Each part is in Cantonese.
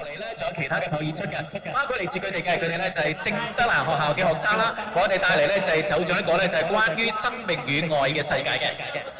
嚟咧，仲有其他嘅表演出嘅，包括嚟自佢哋咧就係聖德蘭學校嘅學生啦，我哋帶嚟咧就係走咗一個咧就係關於生命與愛嘅世界嘅。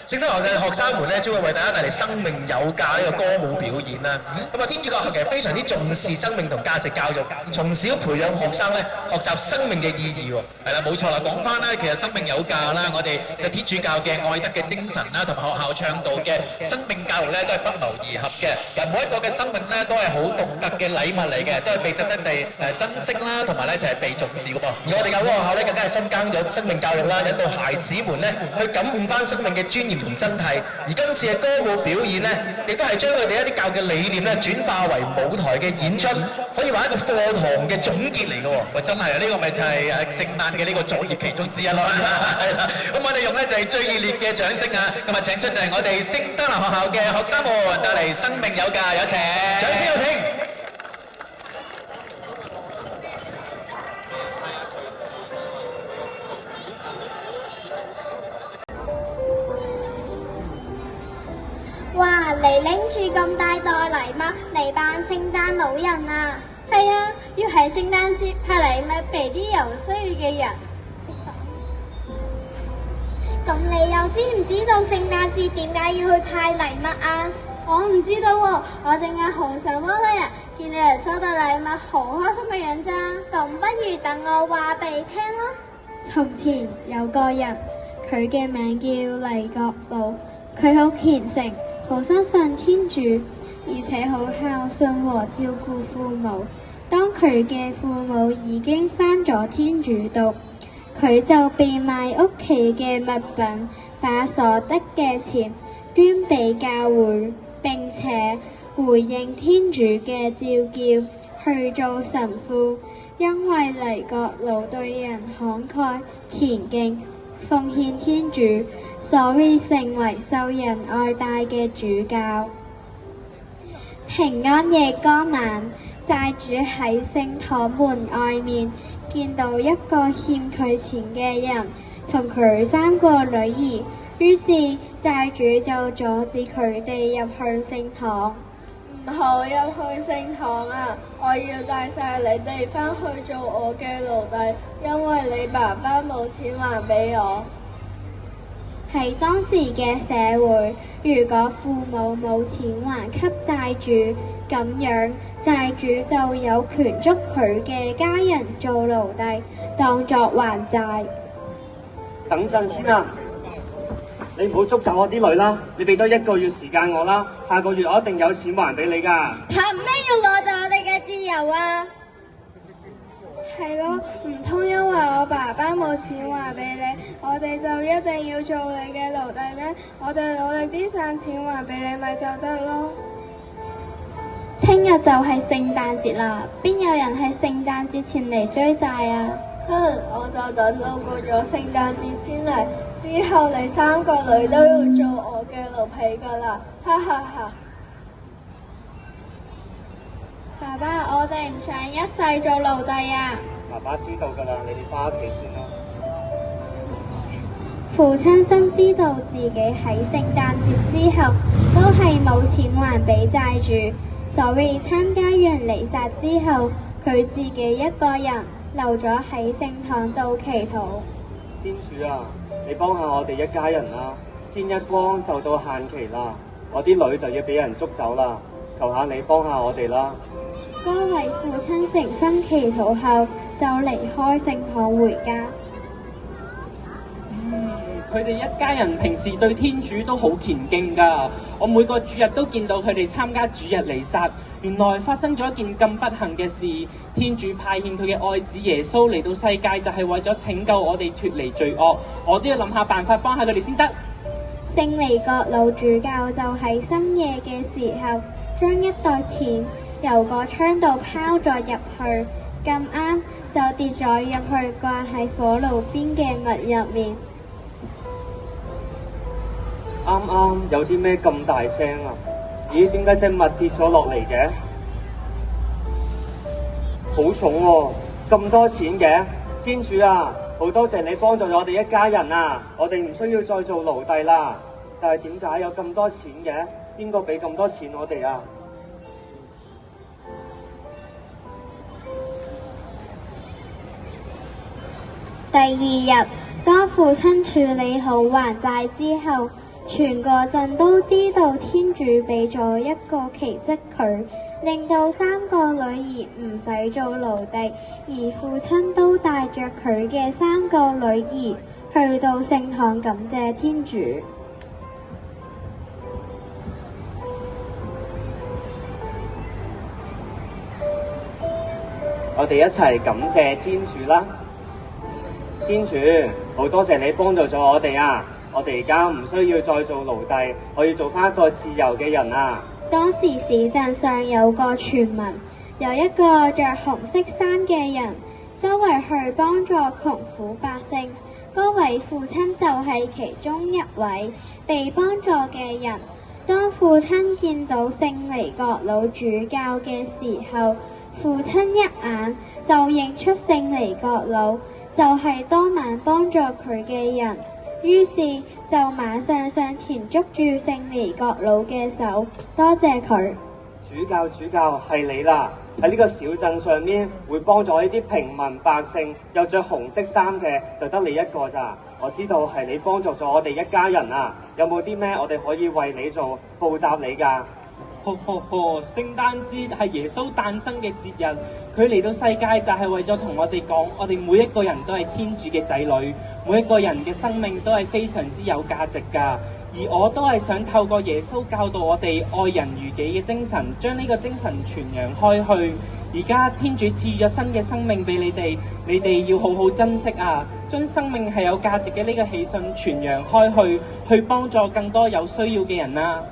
聖德學嘅學生們咧，將會為大家帶嚟生命有價呢個歌舞表演啦。咁啊，天主教其實非常之重視生命同價值教育，從小培養學生咧學習生命嘅意義喎。係啦，冇錯啦。講翻咧，其實生命有價啦，我哋就天主教嘅愛德嘅精神啦，同埋學校倡導嘅生命教育咧，都係不謀而合嘅。其實每一個嘅生命咧，都係好獨特嘅禮物嚟嘅，都係被值得地珍惜啦，同埋咧就係被重視嘅噃。而我哋教會學校咧，更加係深耕咗生命教育啦，引導孩子們咧去感悟翻生命嘅尊嚴同真諦。而今次嘅歌舞表演咧，亦都係將佢哋一啲教嘅理念咧轉化為舞台嘅演出，可以話一個課堂嘅總結嚟嘅喎。喂，真係啊！呢個咪就係聖誕嘅呢個作業其中之一咯。咁我哋用咧就係最熱烈嘅掌聲啊！咁啊請出就係我哋聖德蘭學校嘅學生們帶嚟生命有價，有請，掌聲有請。哇！你拎住咁大袋禮物嚟扮聖誕老人啊？係啊，要喺聖誕節派禮物俾啲有需要嘅人。咁你又知唔知道聖誕節點解要去派禮物啊？我唔知道喎，我淨係好想幫你啊！見你哋收到禮物好開心嘅樣咋。咁不如等我話俾你聽啦。從前有個人，佢嘅名叫黎國魯，佢好虔誠，好相信天主，而且好孝順和照顧父母。當佢嘅父母已經返咗天主度，佢就變賣屋企嘅物品，把所得嘅錢捐俾教會，並且回應天主嘅召叫去做神父。因為黎國魯對人慷慨虔敬，奉獻天主，所以成為受人愛戴嘅主教。平安夜嗰晚，債主喺聖堂門外面見到一個欠佢錢嘅人同佢3個女兒，於是債主就阻止佢哋入去聖堂。唔好入去聖堂啊！我要帶晒你哋返去做我嘅奴隸，因為你爸爸冇錢還俾我。喺當時嘅社會，如果父母冇錢還給債主，咁樣債主就有權捉佢嘅家人做奴隸，當作還債。等陣先啊！你唔好捉走我啲女啦，你俾多1個月時間我啦，下個月我一定有錢還俾你㗎。憑咩要攞走我哋嘅自由啊？係咯，唔通因為我爸爸冇錢還俾你，我哋就一定要做你嘅奴隸咩？我哋努力啲賺錢還俾你咪就得咯。聽日就係聖誕節啦，邊有人喺聖誕節前嚟追債啊？我就等到過咗聖誕節先嚟，之後你3個女都要做我嘅奴婢㗎啦，哈哈哈！爸爸，我哋唔想一世做奴隸啊！爸爸知道㗎啦，你哋返屋企先啦。父親深知道自己喺聖誕節之後都係冇錢還俾債主，所以參加完彌撒之後，佢自己一個人留咗喺聖堂度祈禱。天主啊，你幫下我哋一家人啦！天一光就到限期啦，我啲女就要俾人捉走啦，求下你幫下我哋啦！嗰位父親誠心祈禱後，就離開聖堂回家。佢哋一家人平時對天主都好虔敬㗎，我每個主日都見到佢哋參加主日彌撒。原來發生咗一件咁不幸嘅事，天主派遣佢嘅愛子耶穌嚟到世界，就係為咗拯救我哋脫離罪惡。我都要諗下辦法幫下佢哋先得。聖尼各老主教就喺深夜嘅時候，將一袋錢由個窗度拋咗入去，咁啱就跌咗入去掛喺火爐邊嘅物入面。啱啱有啲咩咁大聲啊？咦，點解隻物跌咗落嚟嘅？好重喎，咁多錢嘅！天主啊，好多謝你幫助咗我哋一家人啊！我哋唔需要再做奴隸啦。但係點解有咁多錢嘅？邊個俾咁多錢我哋啊？第二日，當父親處理好還債之後，全個鎮都知道天主俾咗一個奇蹟佢，令到3個女兒唔使做奴隸，而父親都帶着佢嘅3個女兒去到聖堂感謝天主。我哋一齊感謝天主啦！天主，好多謝你幫助咗我哋啊！我哋而家唔需要再做奴隸，我要做返一個自由嘅人啊！當時市鎮上有個傳聞，有一個着紅色衫嘅人，周圍去幫助窮苦百姓。嗰位父親就係其中一位被幫助嘅人。當父親見到聖尼各老主教嘅時候，父親一眼就認出聖尼各老就係當晚幫助佢嘅人，於是就馬上上前捉住聖尼各老嘅手，多謝佢。主教係你啦！喺呢個小鎮上面會幫助呢啲平民百姓，有着紅色衫嘅就得你一個咋？我知道係你幫助咗我哋一家人啊！有冇啲咩我哋可以為你做報答你㗎？聖誕節係耶穌誕生嘅節日，佢嚟到世界就係為咗同我哋講，我哋每一個人都係天主嘅仔女，每一個人嘅生命都係非常之有價值㗎。而我都係想透過耶穌教導我哋愛人如己嘅精神，將呢個精神傳揚開去。而家天主賜予咗新嘅生命俾你哋，你哋要好好珍惜啊！將生命係有價值嘅呢個喜訊傳揚開去，去幫助更多有需要嘅人啊！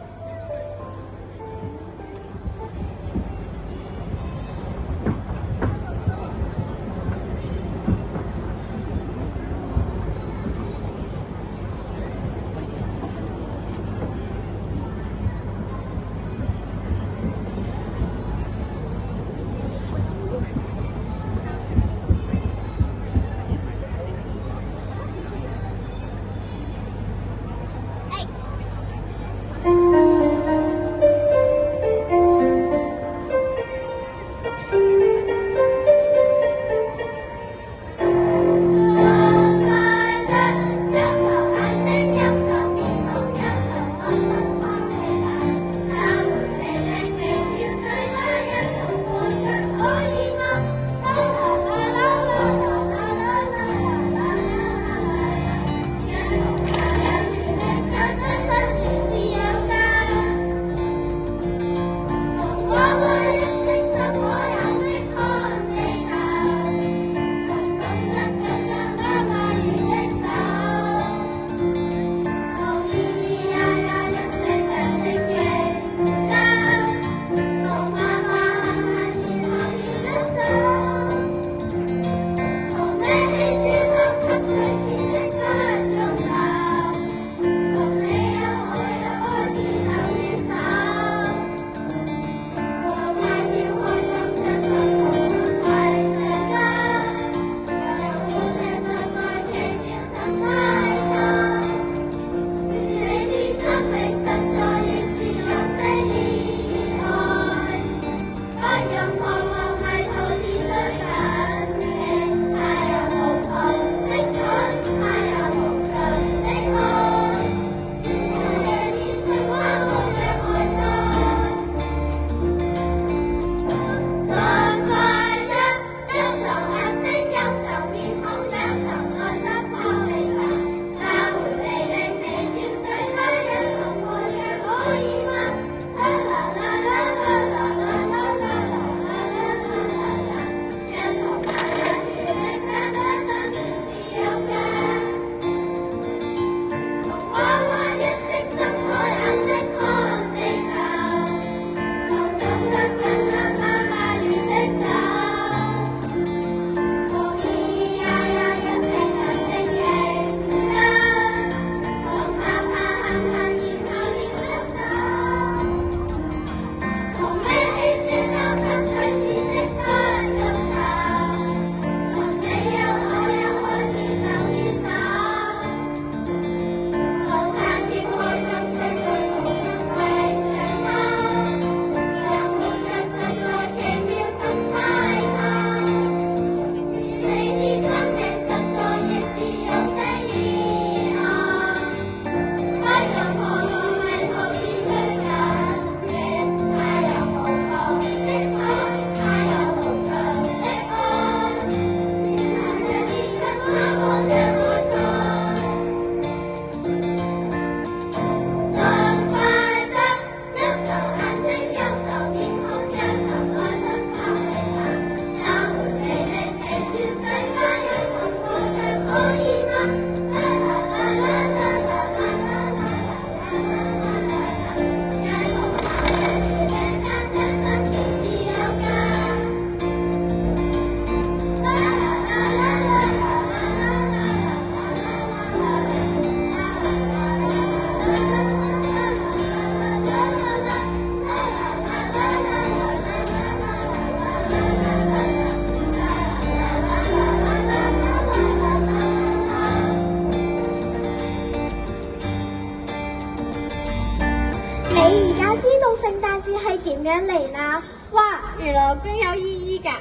點樣嚟啦？哇！原來咁有意義㗎！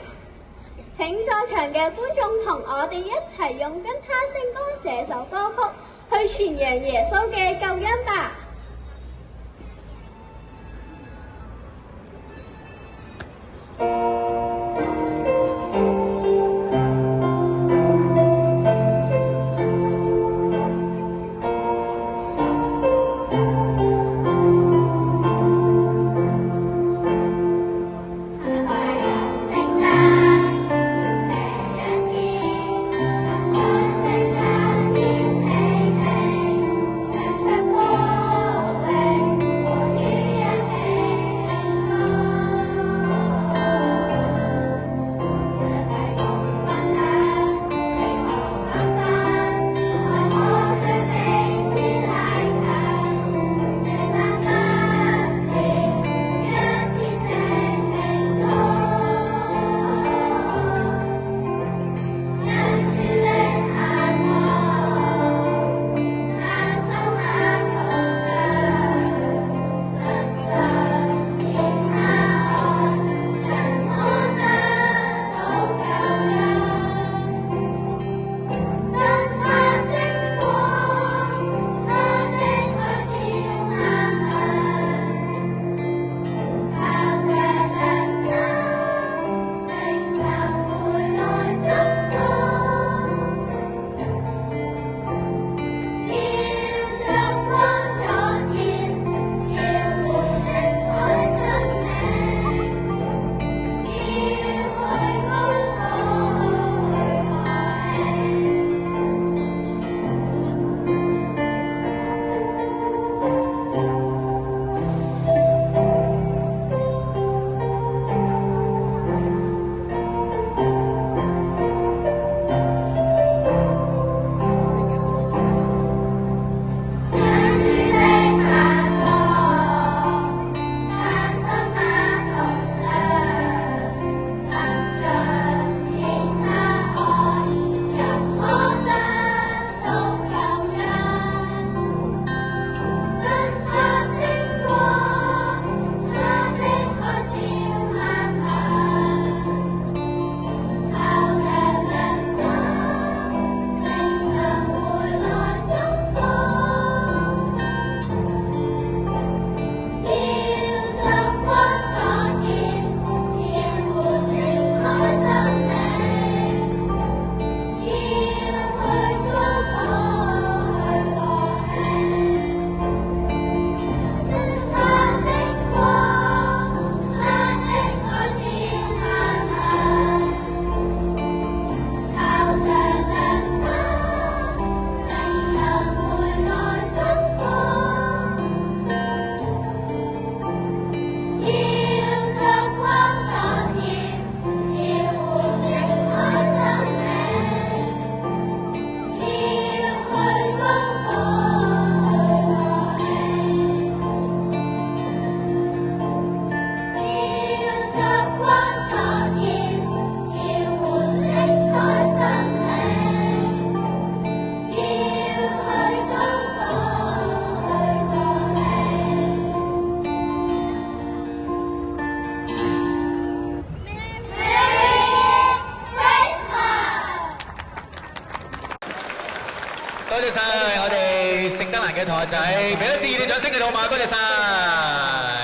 請在場嘅觀眾同我哋一齊用《跟他聖歌》這首歌曲去傳揚耶穌嘅救恩吧！多謝晒我哋聖德蘭嘅同學仔，俾一次熱烈掌聲佢哋好嘛？多謝晒。